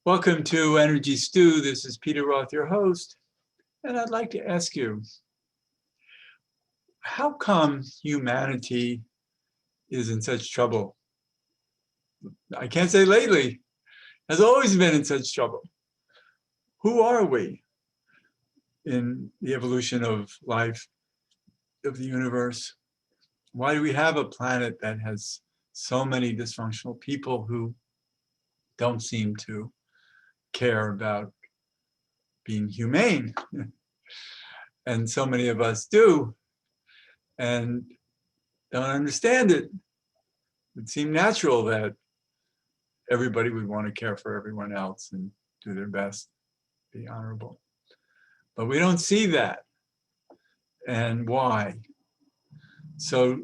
Welcome to Energy Stew. This is Peter Roth, your host, and I'd like to ask you, how come humanity is in such trouble? I can't say lately, has always been in such trouble. Who are we in the evolution of life, of the universe? Why do we have a planet that has so many dysfunctional people who don't seem to care about being humane? And so many of us do, and don't understand it. It would seem natural that everybody would want to care for everyone else and do their best, be honorable. But we don't see that. And why? So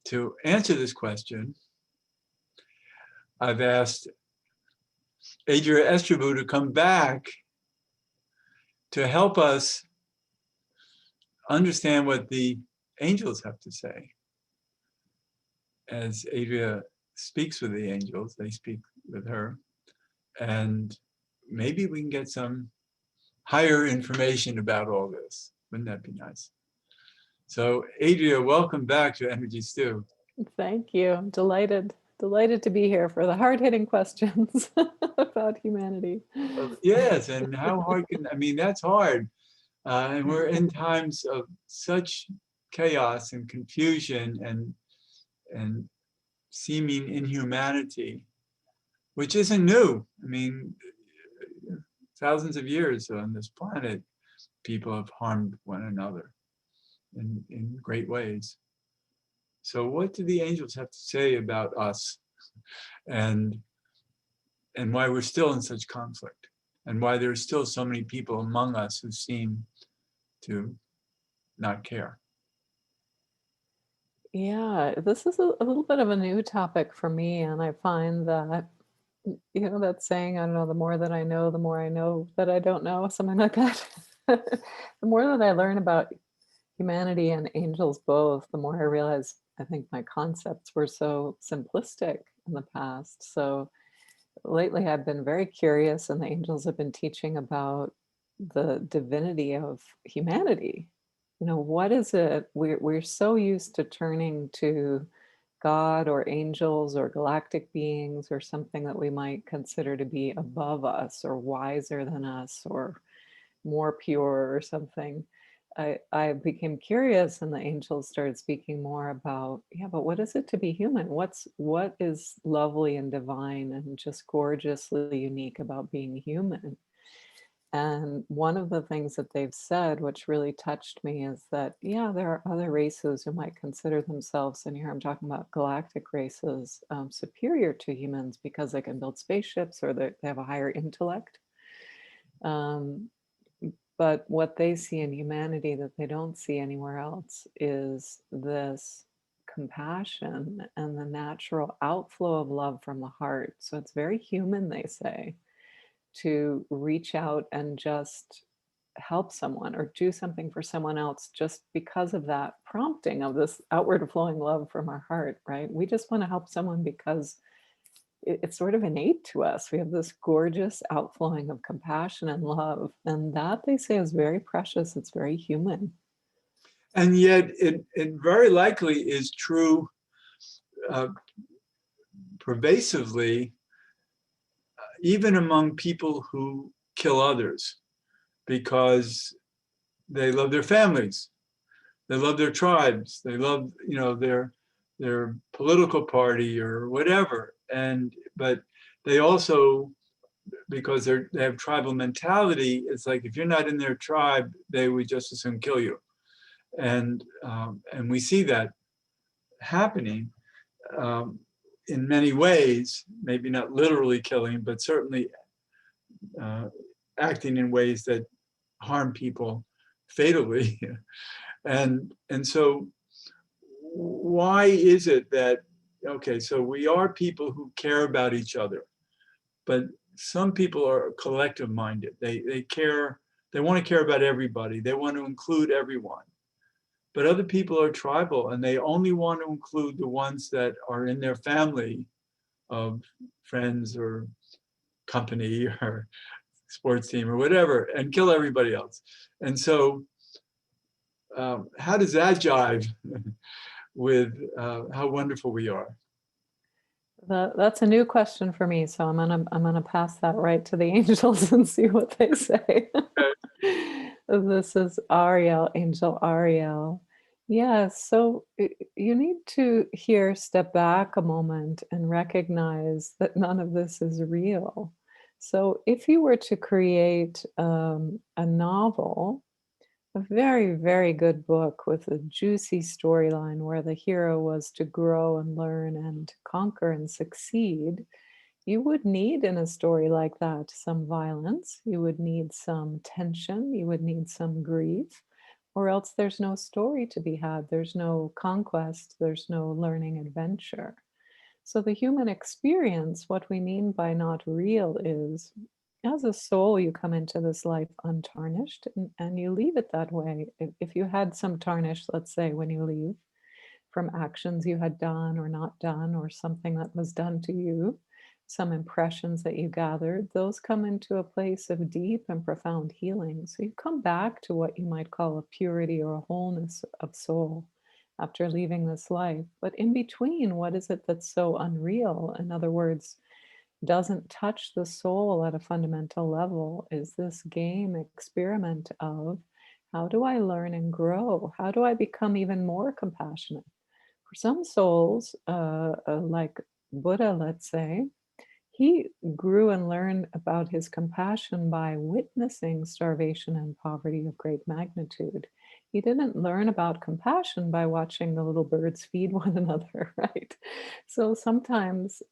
to answer this question, I've asked Adria Estribou to come back to help us understand what the angels have to say. As Adria speaks with the angels, they speak with her, and maybe we can get some higher information about all this. Wouldn't that be nice? So Adria, welcome back to Energy Stew. Thank you. I'm delighted to be here for the hard-hitting questions about humanity. Yes, and how hard that's hard. And we're in times of such chaos and confusion and seeming inhumanity, which isn't new. Thousands of years on this planet, people have harmed one another in great ways. So what do the angels have to say about us and why we're still in such conflict and why there's still so many people among us who seem to not care? Yeah, this is a little bit of a new topic for me, and I find that, that saying, I don't know, the more that I know, the more I know that I don't know, something like that. The more that I learn about humanity and angels both, the more I realize I think my concepts were so simplistic in the past. So lately I've been very curious, and the angels have been teaching about the divinity of humanity. What is it? We're so used to turning to God or angels or galactic beings or something that we might consider to be above us or wiser than us or more pure or something. I became curious, and the angels started speaking more about, yeah, but what is it to be human? What is lovely and divine and just gorgeously unique about being human? And one of the things that they've said, which really touched me, is that, yeah, there are other races who might consider themselves, and here I'm talking about galactic races, superior to humans because they can build spaceships or they have a higher intellect. But what they see in humanity that they don't see anywhere else is this compassion and the natural outflow of love from the heart. So it's very human, they say, to reach out and just help someone or do something for someone else just because of that prompting of this outward flowing love from our heart, right? We just want to help someone because it's sort of innate to us. We have this gorgeous outflowing of compassion and love, and that, they say, is very precious. It's very human. And yet it very likely is true pervasively, even among people who kill others because they love their families, they love their tribes, they love their political party or whatever. But they also, because they have tribal mentality, it's like if you're not in their tribe, they would just as soon kill you. And we see that happening in many ways, maybe not literally killing, but certainly acting in ways that harm people fatally. And so why is it that, okay, so we are people who care about each other, but some people are collective minded. They care, they want to care about everybody. They want to include everyone. But other people are tribal and they only want to include the ones that are in their family of friends or company or sports team or whatever and kill everybody else. And so how does that jive with how wonderful we are? That's a new question for me, so I'm gonna pass that right to the angels and see what they say. This is Ariel, Angel Ariel. Yeah, so you need to here step back a moment and recognize that none of this is real. So if you were to create a novel, a very, very good book with a juicy storyline where the hero was to grow and learn and conquer and succeed, you would need in a story like that some violence, you would need some tension, you would need some grief, or else there's no story to be had. There's no conquest, there's no learning adventure. So, the human experience, what we mean by not real is as a soul, you come into this life untarnished and you leave it that way. If you had some tarnish, let's say, when you leave from actions you had done or not done, or something that was done to you, some impressions that you gathered, those come into a place of deep and profound healing. So you come back to what you might call a purity or a wholeness of soul after leaving this life. But in between, what is it that's so unreal? In other words, doesn't touch the soul at a fundamental level is this game experiment of how do I learn and grow? How do I become even more compassionate? For some souls, like Buddha, let's say, he grew and learned about his compassion by witnessing starvation and poverty of great magnitude. He didn't learn about compassion by watching the little birds feed one another, right? So sometimes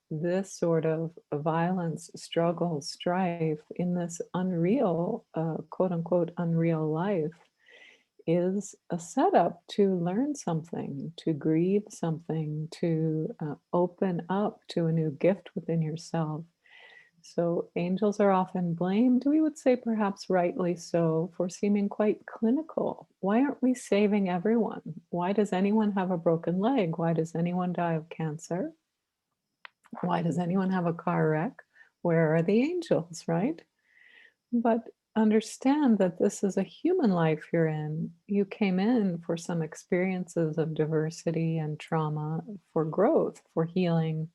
this sort of violence, struggle, strife in this unreal, quote unquote, unreal life is a setup to learn something, to grieve something, to open up to a new gift within yourself. So, angels are often blamed, we would say perhaps rightly so, for seeming quite clinical. Why aren't we saving everyone? Why does anyone have a broken leg? Why does anyone die of cancer? Why does anyone have a car wreck? Where are the angels, right? But understand that this is a human life you're in. You came in for some experiences of diversity and trauma, for growth, for healing,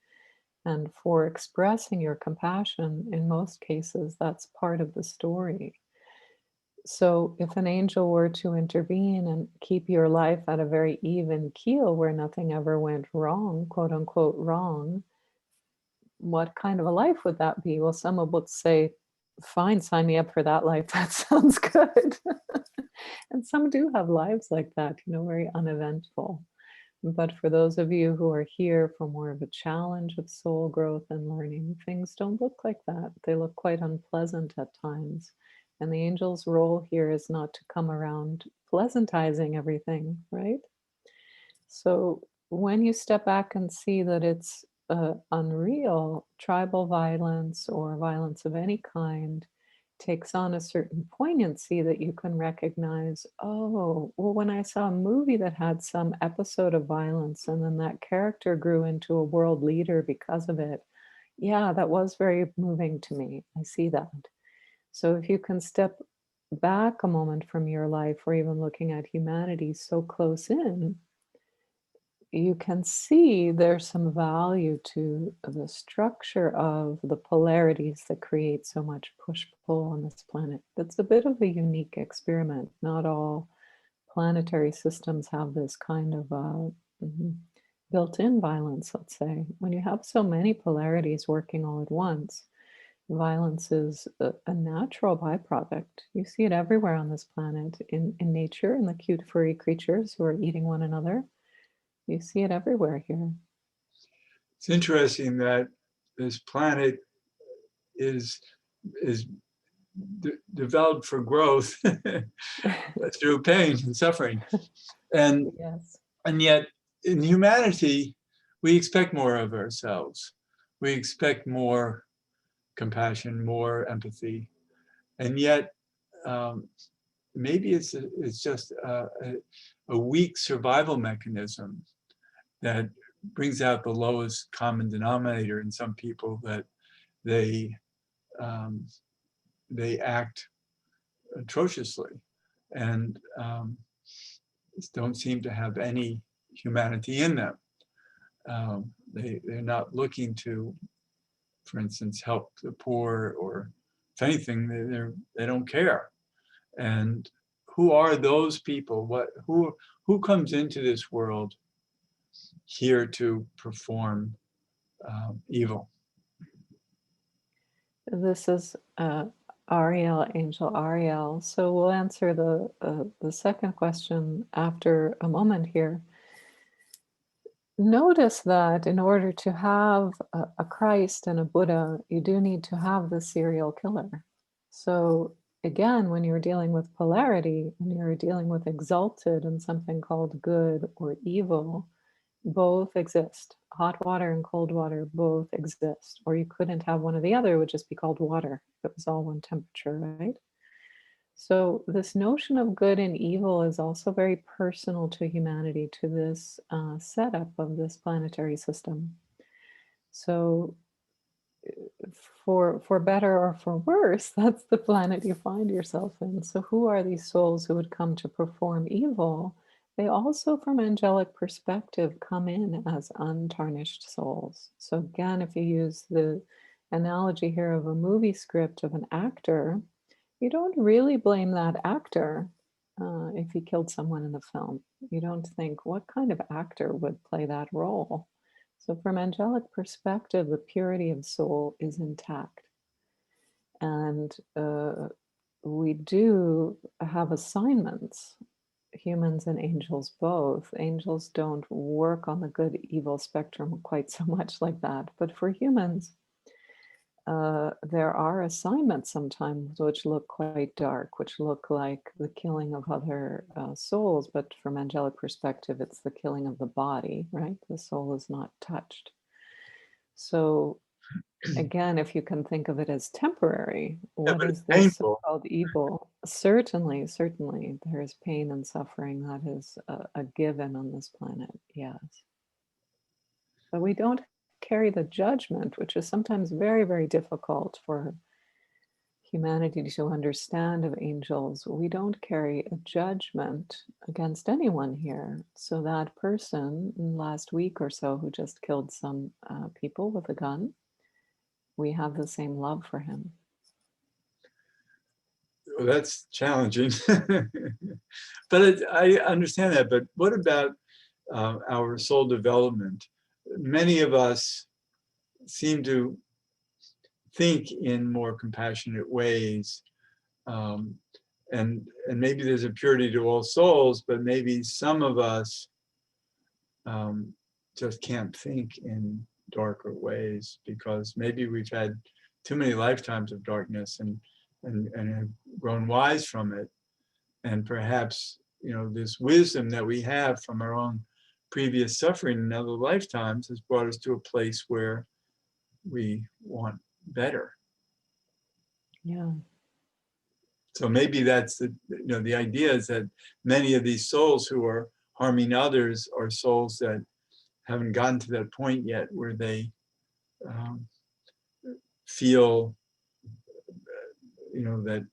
and for expressing your compassion. In most cases, that's part of the story. So, if an angel were to intervene and keep your life at a very even keel where nothing ever went wrong, quote unquote, wrong, what kind of a life would that be? Well, someone would say, fine, sign me up for that life. That sounds good. And some do have lives like that, very uneventful. But for those of you who are here for more of a challenge of soul growth and learning, things don't look like that. They look quite unpleasant at times. And the angel's role here is not to come around pleasantizing everything, right? So when you step back and see that it's unreal, tribal violence or violence of any kind takes on a certain poignancy that you can recognize. Oh, well, when I saw a movie that had some episode of violence and then that character grew into a world leader because of it, yeah, that was very moving to me. I see that. So if you can step back a moment from your life or even looking at humanity so close in, you can see there's some value to the structure of the polarities that create so much push-pull on this planet. That's a bit of a unique experiment. Not all planetary systems have this kind of built-in violence, let's say. When you have so many polarities working all at once, violence is a natural byproduct. You see it everywhere on this planet, in nature, in the cute furry creatures who are eating one another. You see it everywhere here. It's interesting that this planet is developed for growth through pain and suffering, and Yes. and yet in humanity we expect more of ourselves. We expect more compassion, more empathy, and yet maybe it's just a weak survival mechanism that brings out the lowest common denominator in some people, that they um, they act atrociously and don't seem to have any humanity in them. They're not looking to, for instance, help the poor, or if anything, they don't care. And who are those people? Who comes into this world here to perform evil? This is Ariel, Angel Ariel. So we'll answer the second question after a moment here. Notice that in order to have a Christ and a Buddha, you do need to have the serial killer. So again, when you're dealing with polarity and you're dealing with exalted and something called good or evil, both exist. Hot water and cold water both exist. Or you couldn't have one or the other, it would just be called water if it was all one temperature, right? So, this notion of good and evil is also very personal to humanity, to this setup of this planetary system. So, for better or for worse, that's the planet you find yourself in. So, who are these souls who would come to perform evil? They also, from angelic perspective, come in as untarnished souls. So, again, if you use the analogy here of a movie script of an actor, you don't really blame that actor if he killed someone in the film. You don't think, what kind of actor would play that role? So, from angelic perspective, the purity of soul is intact. And we do have assignments, humans and angels both. Angels don't work on the good evil spectrum quite so much like that. But for humans, there are assignments sometimes which look quite dark, which look like the killing of other souls, but from angelic perspective, it's the killing of the body, right? The soul is not touched. So again, if you can think of it as temporary, Yeah, what but it's is this painful. so-called evil? Certainly, certainly, there is pain and suffering that is a given on this planet, yes. But we don't carry the judgment, which is sometimes very, very difficult for humanity to understand of angels. We don't carry a judgment against anyone here. So that person last week or so who just killed some people with a gun, we have the same love for him. Well, that's challenging. But I understand that. But what about our soul development? Many of us seem to think in more compassionate ways. Um, and maybe there's a purity to all souls, but maybe some of us just can't think in darker ways because maybe we've had too many lifetimes of darkness and have grown wise from it. And perhaps, this wisdom that we have from our own previous suffering in other lifetimes has brought us to a place where we want better. Yeah. So maybe that's the idea is that many of these souls who are harming others are souls that haven't gotten to that point yet where they feel, that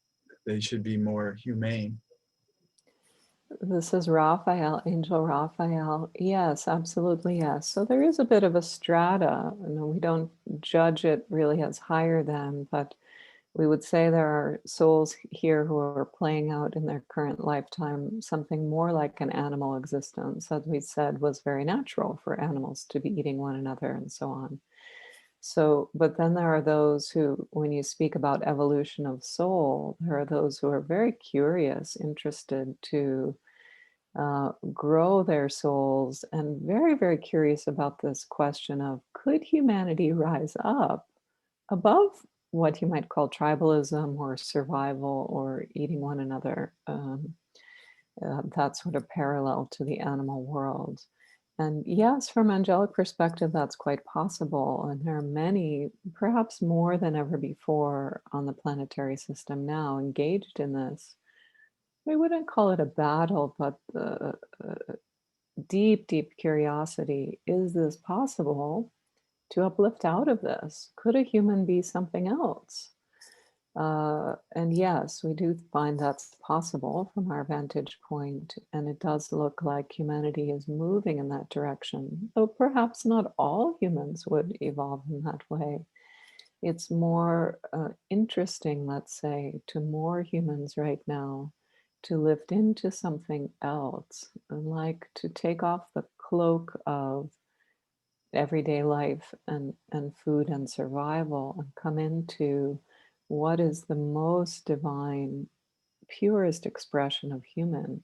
they should be more humane. This is Raphael, Angel Raphael. Yes, absolutely, yes. So there is a bit of a strata. We don't judge it really as higher than, but we would say there are souls here who are playing out in their current lifetime something more like an animal existence, as we said, was very natural for animals to be eating one another and so on. So, but then there are those who, when you speak about evolution of soul, there are those who are very curious, interested to grow their souls, and very, very curious about this question of could humanity rise up above what you might call tribalism or survival or eating one another, that sort of parallel to the animal world. And yes, from angelic perspective, that's quite possible. And there are many, perhaps more than ever before on the planetary system now, engaged in this. We wouldn't call it a battle, but deep, deep curiosity. Is this possible to uplift out of this? Could a human be something else? And yes, we do find that's possible from our vantage point, and it does look like humanity is moving in that direction, though perhaps not all humans would evolve in that way. It's more interesting, let's say, to more humans right now to lift into something else, and like to take off the cloak of everyday life and food and survival and come into what is the most divine, purest expression of human.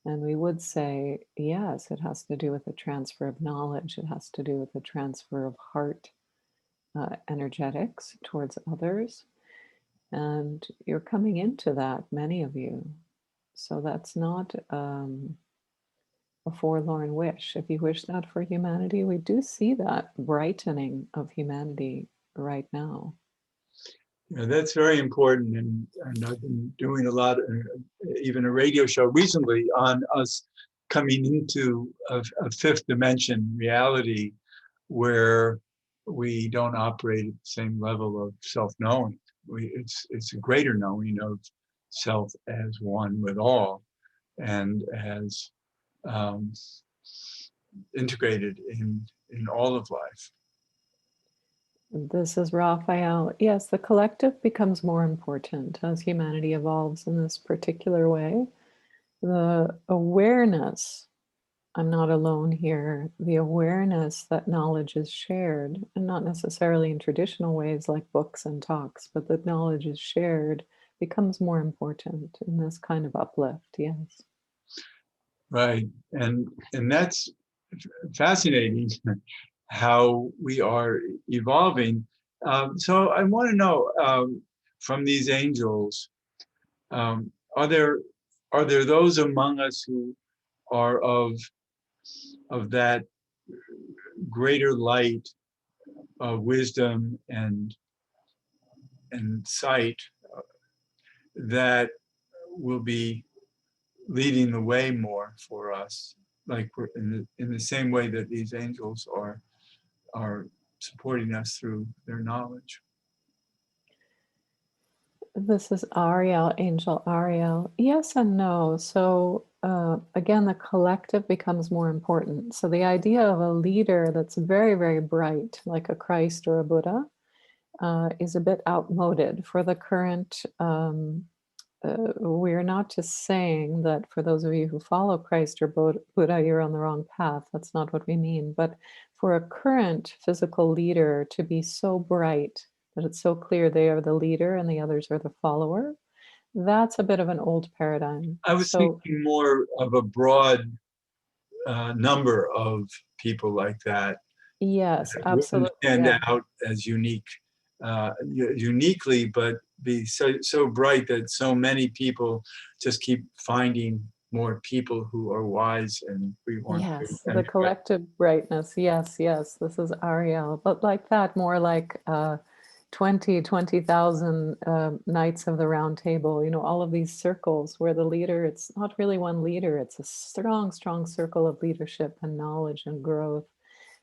And we would say, yes, it has to do with the transfer of knowledge, it has to do with the transfer of heart energetics towards others. And you're coming into that, many of you. So that's not a forlorn wish. If you wish that for humanity, we do see that brightening of humanity right now. Yeah, that's very important. And I've been doing a lot, even a radio show recently on us coming into a fifth dimension reality where we don't operate at the same level of self-knowing. It's a greater knowing of self as one with all and as um, integrated in all of life. This is Raphael. Yes, the collective becomes more important as humanity evolves in this particular way. The awareness, I'm not alone here, the awareness that knowledge is shared, and not necessarily in traditional ways like books and talks, but that knowledge is shared becomes more important in this kind of uplift, yes. Right. And that's fascinating how we are evolving. So I want to know from these angels, um, are there are there those among us who are of that greater light of wisdom and sight that will be leading the way more for us, like we're in the same way that these angels are supporting us through their knowledge. This is Ariel, Angel Ariel. Yes and no. So, again, the collective becomes more important. So, the idea of a leader that's very, very bright, like a Christ or a Buddha, is a bit outmoded for the current. We're not just saying that for those of you who follow Christ or Buddha, you're on the wrong path. That's not what we mean. But for a current physical leader to be so bright that it's so clear they are the leader and the others are the follower, that's a bit of an old paradigm. I was So, thinking more of a broad number of people like that yes, wouldn't absolutely. stand Yeah. out as uniquely, but be so bright that so many people just keep finding more people who are wise and we want to Yes, the integrate. collective brightness. Yes, yes, this is Ariel. But like that, more like 20,000 Knights of the Round Table, all of these circles where the leader, it's not really one leader, it's a strong, strong circle of leadership and knowledge and growth.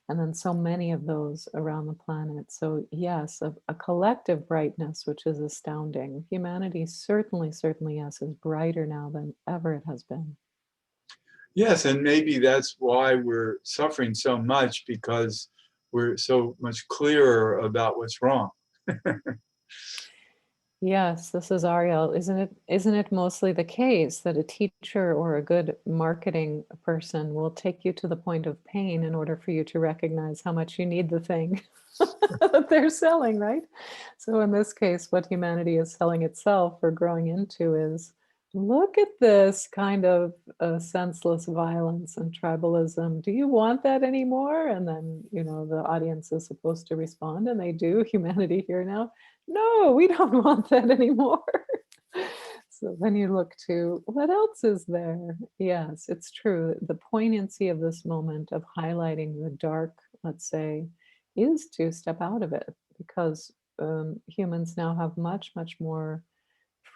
And then so many of those around the planet. So, yes, a collective brightness, which is astounding. Humanity certainly, certainly, yes, is brighter now than ever it has been. Yes, and maybe that's why we're suffering so much because we're so much clearer about what's wrong. Yes, this is Ariel. Isn't it mostly the case that a teacher or a good marketing person will take you to the point of pain in order for you to recognize how much you need the thing that they're selling, right? So in this case, what humanity is selling itself or growing into is look at this kind of senseless violence and tribalism. Do you want that anymore? And then, the audience is supposed to respond, and they do. Humanity here now. No, we don't want that anymore. So then you look to what else is there? Yes, it's true. The poignancy of this moment of highlighting the dark, let's say, is to step out of it because humans now have much, much more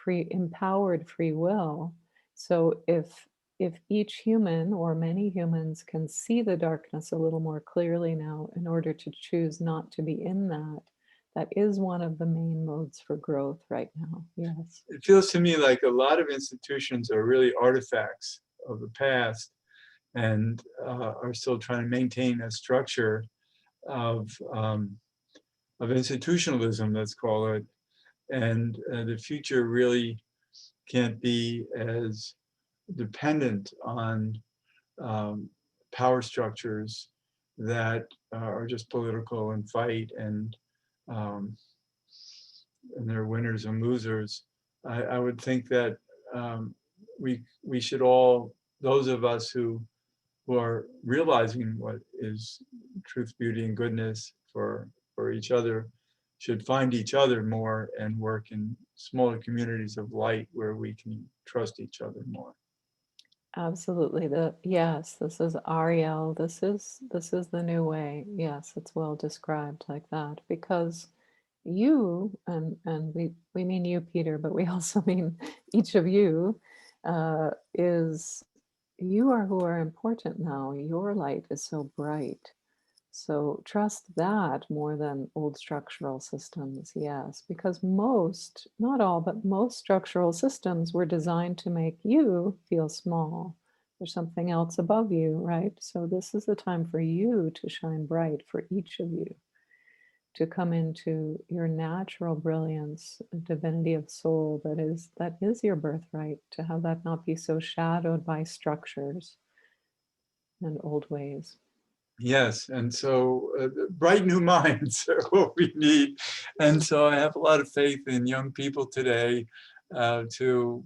empowered free will. So if if each human or many humans can see the darkness a little more clearly now in order to choose not to be in that, that is one of the main modes for growth right now. Yes. It feels to me like a lot of institutions are really artifacts of the past and are still trying to maintain a structure of um, of institutionalism, let's call it. And the future really can't be as dependent on um, power structures that are just political and fight um, and they're winners and losers. I would think that we should all, those of us who are realizing what is truth, beauty, and goodness for each other, should find each other more and work in smaller communities of light where we can trust each other more. Absolutely. Yes, this is Ariel. This is the new way. Yes, it's well described like that because you and we mean you, Peter, but we also mean each of you is you are who are important now. Your light is so bright. So trust that more than old structural systems, yes, because most, not all, but most structural systems were designed to make you feel small. There's something else above you, right? So this is the time for you to shine bright, for each of you to come into your natural brilliance, divinity of soul that is your birthright, to have that not be so shadowed by structures and old ways. Yes, and so bright new minds are what we need. And so I have a lot of faith in young people today to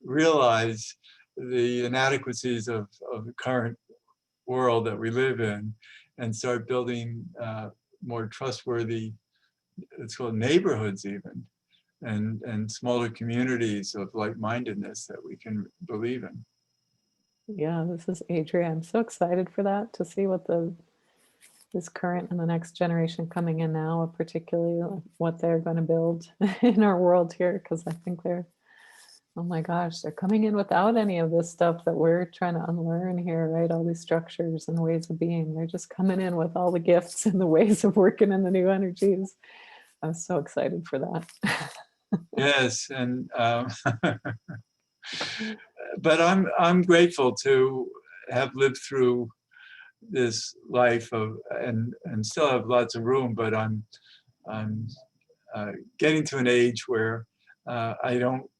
realize the inadequacies of the current world that we live in and start building more trustworthy, it's called neighborhoods even, and smaller communities of like-mindedness that we can believe in. Yeah, this is Adria. I'm so excited for that, to see what this current and the next generation coming in now, particularly what they're going to build in our world here, because I think oh my gosh, they're coming in without any of this stuff that we're trying to unlearn here, right? All these structures and ways of being. They're just coming in with all the gifts and the ways of working in the new energies. I'm so excited for that. Yes, and but I'm grateful to have lived through this life of and still have lots of room, but I'm getting to an age where I don't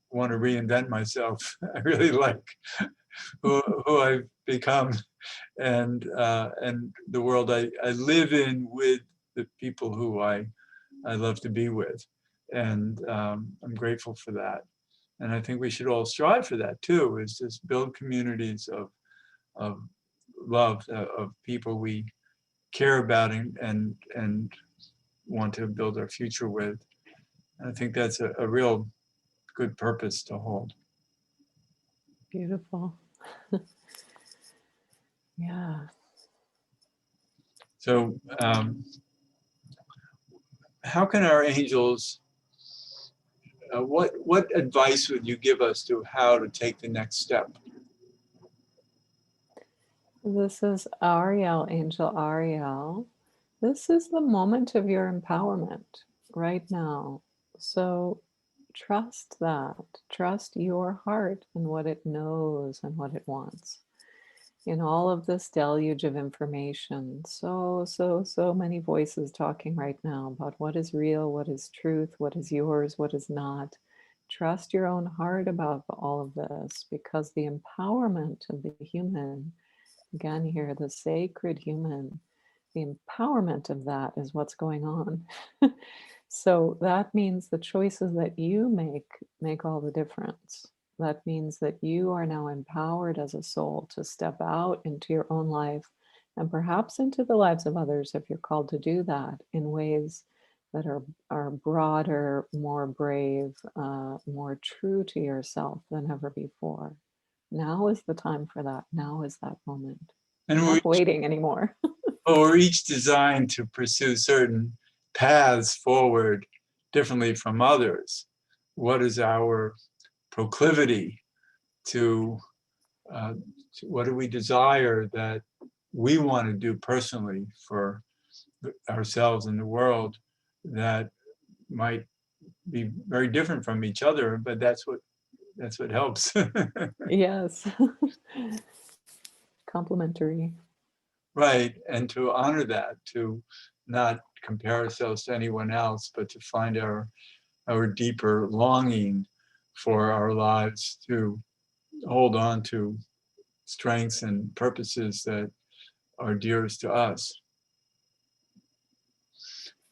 want to reinvent myself. I really like who I've become and the world I live in with the people who I love to be with, and I'm grateful for that. And I think we should all strive for that too. Is just build communities of love of people we care about and want to build our future with. I think that's a real good purpose to hold. Beautiful. Yeah. So how can our angels, what advice would you give us to how to take the next step? This is Ariel, Angel Ariel. This is the moment of your empowerment right now. So trust that. Trust your heart and what it knows and what it wants. In all of this deluge of information, so many voices talking right now about what is real, what is truth, what is yours, what is not. Trust your own heart about all of this, because the empowerment of the human, again here, the sacred human, the empowerment of that is what's going on. So that means the choices that you make all the difference. That means that you are now empowered as a soul to step out into your own life and perhaps into the lives of others if you're called to do that in ways that are broader, more brave, more true to yourself than ever before. Now is the time for that. Now is that moment. And Enough waiting anymore. we're each designed to pursue certain paths forward differently from others. What is our proclivity to uh, what do we desire that we want to do personally for ourselves and the world that might be very different from each other, but that's what helps. Yes. Complementary. Right, and to honor that, to not compare ourselves to anyone else, but to find our deeper longing for our lives, to hold on to strengths and purposes that are dearest to us,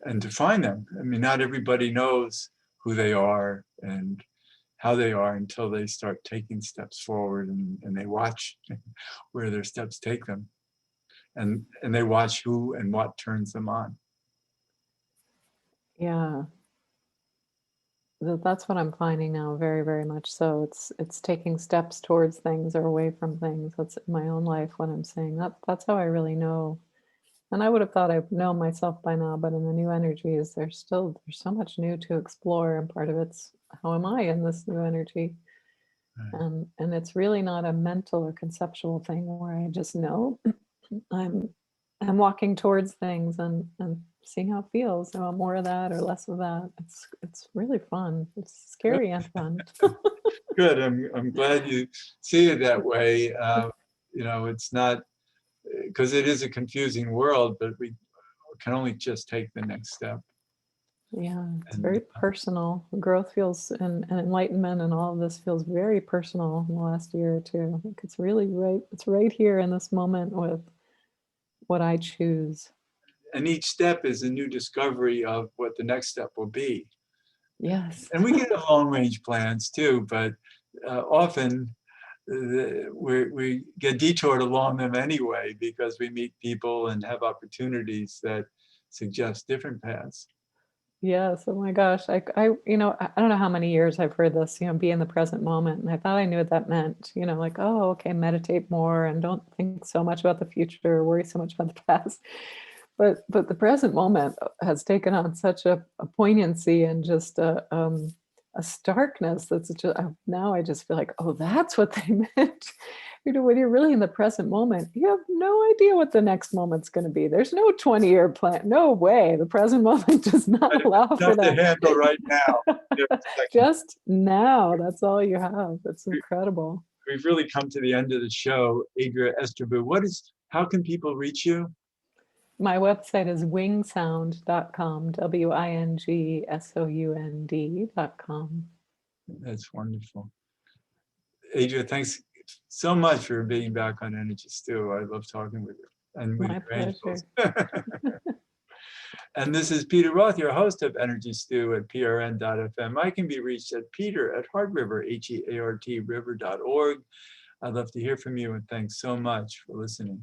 and to find them. I mean, not everybody knows who they are and how they are until they start taking steps forward, and they watch where their steps take them, and they watch who and what turns them on. Yeah. That's what I'm finding now, very, very much so. It's taking steps towards things or away from things. That's in my own life when I'm saying that. That's how I really know. And I would have thought I'd know myself by now, but in the new energies, there's so much new to explore, and part of it's how am I in this new energy? Right. And it's really not a mental or conceptual thing where I just know I'm I'm walking towards things and seeing how it feels. I want more of that or less of that. It's really fun. It's scary and fun. Good. I'm glad you see it that way. It's not, because it is a confusing world, but we can only just take the next step. Yeah, it's And very personal. Growth feels and enlightenment and all of this feels very personal in the last year or two. Like it's really right. It's right here in this moment with what I choose. each step is a new discovery of what the next step will be. Yes. And we can have long range plans too, but often we get detoured along them anyway because we meet people and have opportunities that suggest different paths. Yes, oh my gosh, I don't know how many years I've heard this, be in the present moment, and I thought I knew what that meant, like, "Oh, okay, meditate more and don't think so much about the future or worry so much about the past." But the present moment has taken on such a poignancy and just a starkness that's just now I just feel like, "Oh, that's what they meant." When you're really in the present moment, you have no idea what the next moment's gonna be. There's no 20-year plan. No way. The present moment does not allow for Enough to that. handle right now. Just now, that's all you have. It's incredible. We've really come to the end of the show. Adria Estribou, how can people reach you? My website is wingsound.com, wingsound.com. That's wonderful. Adria, thanks so much for being back on Energy Stew. I love talking with you and with My your angels. pleasure. And this is Peter Roth, your host of Energy Stew at prn.fm. I can be reached at peter@heartriver, HEART river.org. I'd love to hear from you, and thanks so much for listening.